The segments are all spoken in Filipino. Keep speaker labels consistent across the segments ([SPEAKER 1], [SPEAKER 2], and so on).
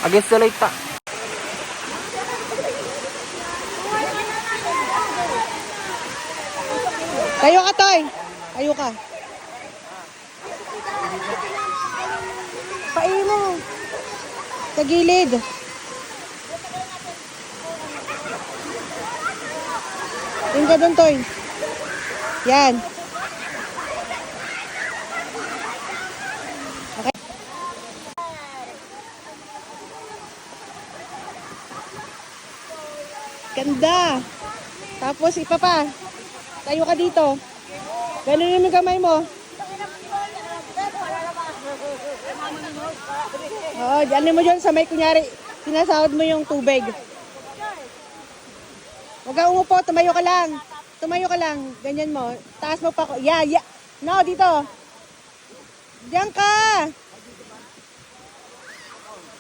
[SPEAKER 1] Against the light pa.
[SPEAKER 2] Tayo ka, Toy. Tayo ka. Pain mo. Sa gilid. Tingin ka doon, Toy. Yan. Okay. Ganda. Tapos, ipa pa. Tayo ka dito. Ganun yung kamay mo. Oo, ano mo dyan sa may kunyari, sinasahod mo yung tubig. Huwag kang umupo, tumayo ka lang. Tumayo ka lang, ganyan mo. Taas mo pa ko. Yeah. No, dito. Diyan ka.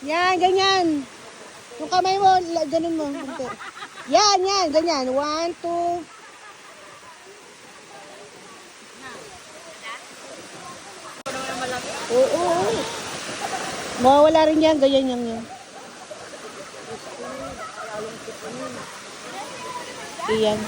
[SPEAKER 2] Yan, ganyan. Yung kamay mo, ganun mo. Yan, ganyan. 1, 2. Oo. Mawawala rin yan, ganyan yan. Iyan.